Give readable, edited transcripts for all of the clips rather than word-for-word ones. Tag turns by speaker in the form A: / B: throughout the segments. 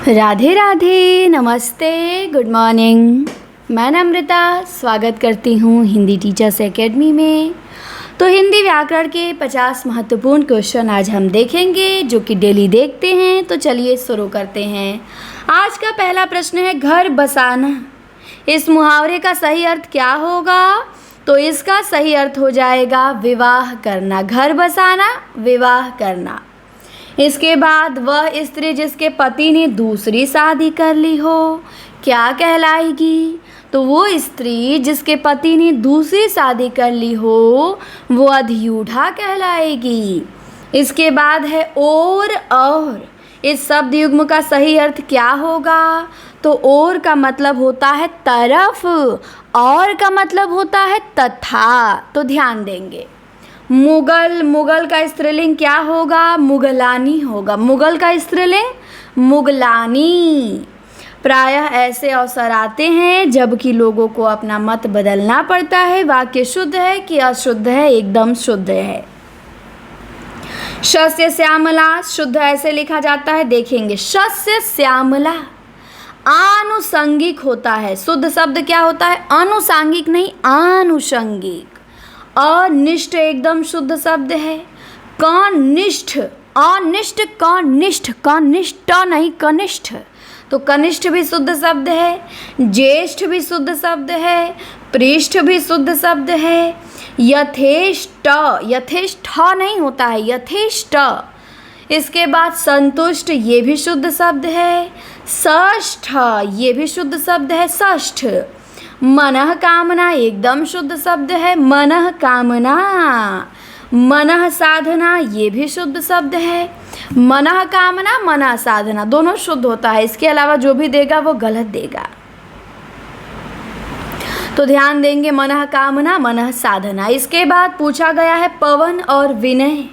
A: राधे राधे, नमस्ते, good morning. मैं नम्रता स्वागत करती हूँ हिंदी टीचर्स एकेडमी में। तो हिंदी व्याकरण के 50 महत्वपूर्ण क्वेश्चन आज हम देखेंगे, जो कि डेली देखते हैं। तो चलिए शुरू करते हैं। आज का पहला प्रश्न है घर बसाना। इस मुहावरे का सही अर्थ क्या होगा? तो इसका सही अर्थ हो जाएगा विवाह करना। घर बसाना, विवाह करना। इसके बाद वह स्त्री जिसके पति ने दूसरी शादी कर ली हो क्या कहलाएगी? तो वो स्त्री जिसके पति ने दूसरी शादी कर ली हो वो अधियूढ़ा कहलाएगी। इसके बाद है और इस शब्द युग्म का सही अर्थ क्या होगा? तो और का मतलब होता है तरफ, और का मतलब होता है तथा। तो ध्यान देंगे। मुगल का स्त्रीलिंग क्या होगा? मुगलानी होगा। मुगल का स्त्रीलिंग मुगलानी। प्रायः ऐसे अवसर आते हैं जबकि लोगों को अपना मत बदलना पड़ता है। वाक्य शुद्ध है कि अशुद्ध है? एकदम शुद्ध है। शस्य श्यामला शुद्ध ऐसे लिखा जाता है, देखेंगे। शस्य श्यामला आनुषंगिक होता है। शुद्ध शब्द क्या होता है? अनुषांगिक नहीं, आनुषंगिक। अनिष्ठ एकदम शुद्ध शब्द है। कनिष्ठ, अनिष्ठ कनिष्ठ, कनिष्ठ नहीं कनिष्ठ। तो कनिष्ठ भी शुद्ध शब्द है। ज्येष्ठ भी शुद्ध शब्द है। पृष्ठ भी शुद्ध शब्द है। यथेष्ट, यथेष्ट नहीं होता है, यथेष्ट। इसके बाद संतुष्ट, ये भी शुद्ध शब्द है। षष्ठ, ये भी शुद्ध शब्द है, षष्ठ। मनः कामना एकदम शुद्ध शब्द है, मनः कामना। मनः साधना ये भी शुद्ध शब्द है। मनः कामना, मनः साधना दोनों शुद्ध होता है। इसके अलावा जो भी देगा वो गलत देगा। तो ध्यान देंगे, मनः कामना, मनः साधना। इसके बाद पूछा गया है पवन और विनय,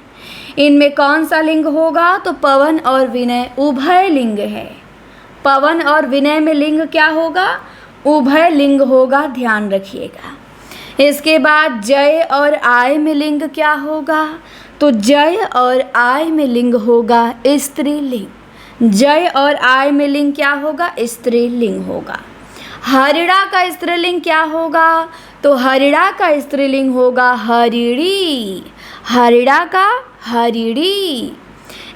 A: इनमें कौन सा लिंग होगा? तो पवन और विनय उभय लिंग है। पवन और विनय में लिंग क्या होगा? उभय लिंग होगा, ध्यान रखिएगा। इसके बाद जय और आय में लिंग क्या होगा? तो जय और आय में लिंग होगा स्त्रीलिंग। जय और आय में लिंग क्या होगा? स्त्रीलिंग होगा। हरिणा का स्त्रीलिंग क्या होगा? तो हरिणा का स्त्रीलिंग होगा हरिणी। हरिणा का हरिणी।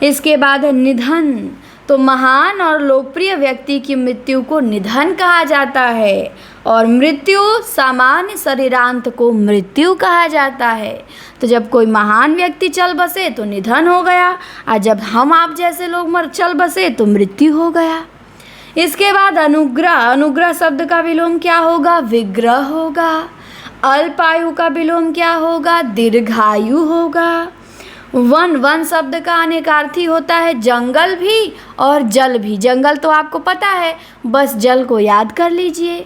A: इसके बाद है निधन। तो महान और लोकप्रिय व्यक्ति की मृत्यु को निधन कहा जाता है, और मृत्यु सामान्य शरीरांत को मृत्यु कहा जाता है। तो जब कोई महान व्यक्ति चल बसे तो निधन हो गया, और जब हम आप जैसे लोग चल बसे तो मृत्यु हो गया। इसके बाद अनुग्रह। अनुग्रह शब्द का विलोम क्या होगा? विग्रह होगा। अल्पायु का विलोम क्या होगा? दीर्घायु होगा। वन शब्द का अनेकार्थी होता है, जंगल भी और जल भी। जंगल तो आपको पता है, बस जल को याद कर लीजिए।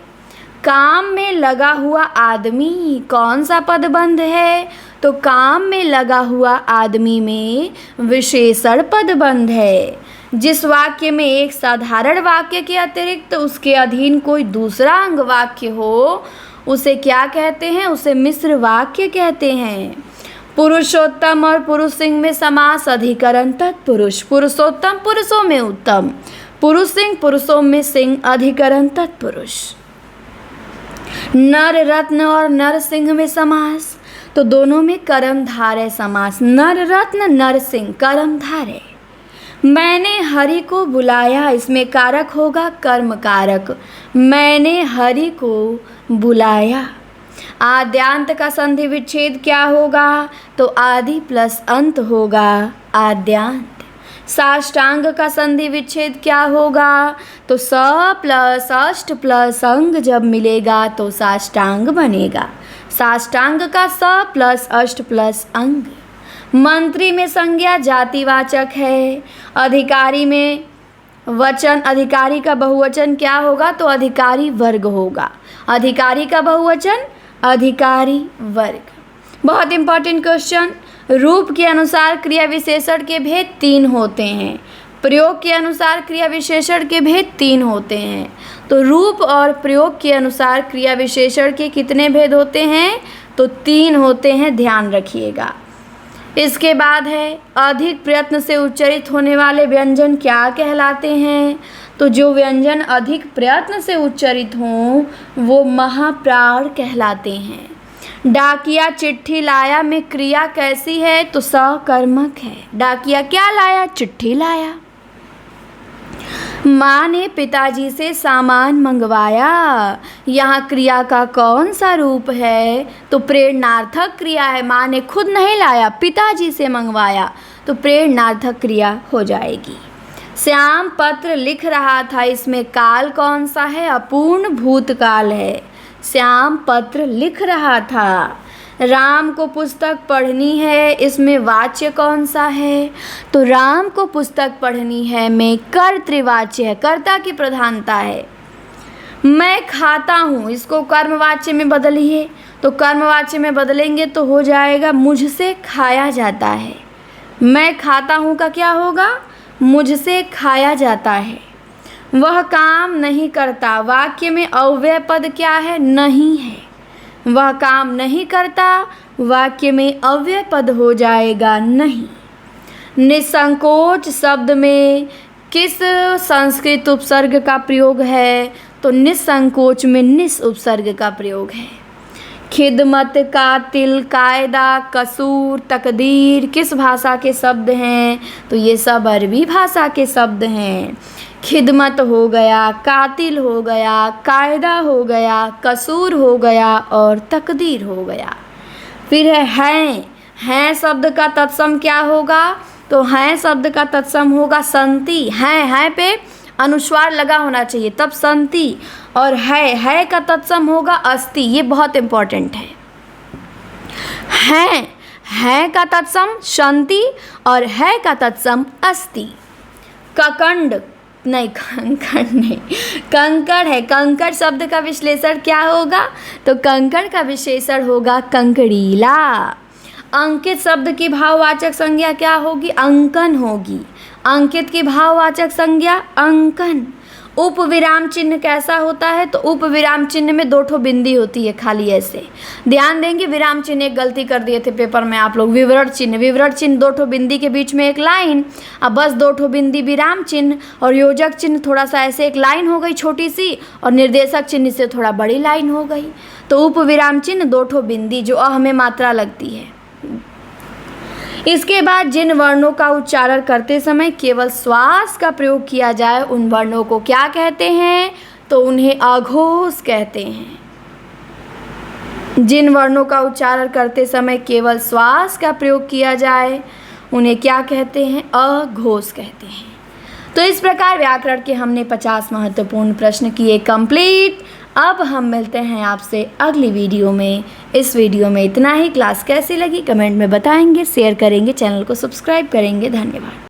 A: काम में लगा हुआ आदमी कौन सा पदबंध है? तो काम में लगा हुआ आदमी में विशेषण पदबंध है। जिस वाक्य में एक साधारण वाक्य के अतिरिक्त उसके अधीन कोई दूसरा अंग वाक्य हो उसे क्या कहते हैं? उसे मिश्र वाक्य कहते हैं। पुरुषोत्तम और पुरुष सिंह में समास अधिकरण तत्पुरुष। पुरुषोत्तम पुरुषों में उत्तम, पुरुष सिंह पुरुषों में सिंह, अधिकरण तत्पुरुष। नर रत्न और नर सिंह में समास, तो दोनों में कर्मधारय समास। नर रत्न नर सिंह कर्मधारय। मैंने हरि को बुलाया, इसमें कारक होगा कर्म कारक। मैंने हरि को बुलाया। आद्यांत का संधि विच्छेद क्या होगा? तो आदि प्लस अंत होगा आद्यांत। साष्टांग का संधि विच्छेद क्या होगा? तो स प्लस अष्ट प्लस अंग जब मिलेगा तो साष्टांग बनेगा। साष्टांग का स प्लस अष्ट प्लस अंग। मंत्री में संज्ञा जातिवाचक है। अधिकारी में वचन, अधिकारी का बहुवचन क्या होगा? तो अधिकारी वर्ग होगा। अधिकारी का बहुवचन अधिकारी वर्ग। बहुत इंपॉर्टेंट क्वेश्चन। रूप के अनुसार क्रिया विशेषण के भेद 3 होते हैं। प्रयोग के अनुसार क्रिया विशेषण के भेद 3 होते हैं। तो रूप और प्रयोग के अनुसार क्रिया विशेषण के कितने भेद होते हैं? तो 3 होते हैं, ध्यान रखिएगा। इसके बाद है अधिक प्रयत्न से उच्चारित होने वाले व्यंजन क्या कहलाते हैं? तो जो व्यंजन अधिक प्रयत्न से उच्चारित हों वो महाप्राण कहलाते हैं। डाकिया चिट्ठी लाया में क्रिया कैसी है? तो सकर्मक है। डाकिया क्या लाया? चिट्ठी लाया। माँ ने पिताजी से सामान मंगवाया, यहाँ क्रिया का कौन सा रूप है? तो प्रेरणार्थक क्रिया है। माँ ने खुद नहीं लाया, पिताजी से मंगवाया, तो प्रेरणार्थक क्रिया हो जाएगी। श्याम पत्र लिख रहा था, इसमें काल कौन सा है? अपूर्ण भूतकाल है। श्याम पत्र लिख रहा था। राम को पुस्तक पढ़नी है, इसमें वाच्य कौन सा है? तो राम को पुस्तक पढ़नी है में कर्तृवाच्य है, कर्ता की प्रधानता है। मैं खाता हूँ, इसको कर्मवाच्य में बदलिए, तो कर्मवाच्य में बदलेंगे तो हो जाएगा मुझसे खाया जाता है। मैं खाता हूँ का क्या होगा? मुझसे खाया जाता है। वह काम नहीं करता, वाक्य में अव्यय पद क्या है? नहीं है। वह काम नहीं करता, वाक्य में अव्यय पद हो जाएगा नहीं। निसंकोच शब्द में किस संस्कृत उपसर्ग का प्रयोग है? तो निसंकोच में निस उपसर्ग का प्रयोग है। खिदमत, कातिल, कायदा, कसूर, तकदीर किस भाषा के शब्द हैं? तो ये सब अरबी भाषा के शब्द हैं। खिदमत हो गया, कातिल हो गया, कायदा हो गया, कसूर हो गया और तकदीर हो गया। फिर हैं शब्द का तत्सम क्या होगा? तो हैं शब्द का तत्सम होगा संति। हैं पे अनुस्वार लगा होना चाहिए तब संति, और है का तत्सम होगा अस्ति। ये बहुत इम्पोर्टेंट है। हैं का तत्सम संति और है का तत्सम अस्ति। ककंड नहीं, कंकड़ नहीं, कंकड़ है। कंकड़ शब्द का विश्लेषण क्या होगा? तो कंकड़ का विशेषण होगा कंकड़ीला। अंकित शब्द की भाववाचक संज्ञा क्या होगी? अंकन होगी। अंकित की भाववाचक संज्ञा अंकन। उप विराम चिन्ह कैसा होता है? तो उप विराम चिन्ह में 2 ठो बिंदी होती है, खाली ऐसे ध्यान देंगे। विराम चिन्ह एक गलती कर दिए थे पेपर में आप लोग। विवरण चिन्ह 2 ठो बिंदी के बीच में एक लाइन, अब बस 2 ठो बिंदी विराम चिन्ह, और योजक चिन्ह थोड़ा सा ऐसे एक लाइन हो गई छोटी सी, और निर्देशक चिन्ह से थोड़ा बड़ी लाइन हो गई। तो उप विराम चिन्ह 2 ठो बिंदी जो में मात्रा लगती है। इसके बाद जिन वर्णों का उच्चारण करते समय केवल श्वास का प्रयोग किया जाए उन वर्णों को क्या कहते हैं? तो उन्हें अघोष कहते हैं। जिन वर्णों का उच्चारण करते समय केवल श्वास का प्रयोग किया जाए उन्हें क्या कहते हैं? अघोष कहते हैं। तो इस प्रकार व्याकरण के हमने 50 महत्वपूर्ण प्रश्न किए कंप्लीट। अब हम मिलते हैं आपसे अगली वीडियो में। इस वीडियो में इतना ही। क्लास कैसी लगी कमेंट में बताएंगे, शेयर करेंगे, चैनल को सब्सक्राइब करेंगे। धन्यवाद।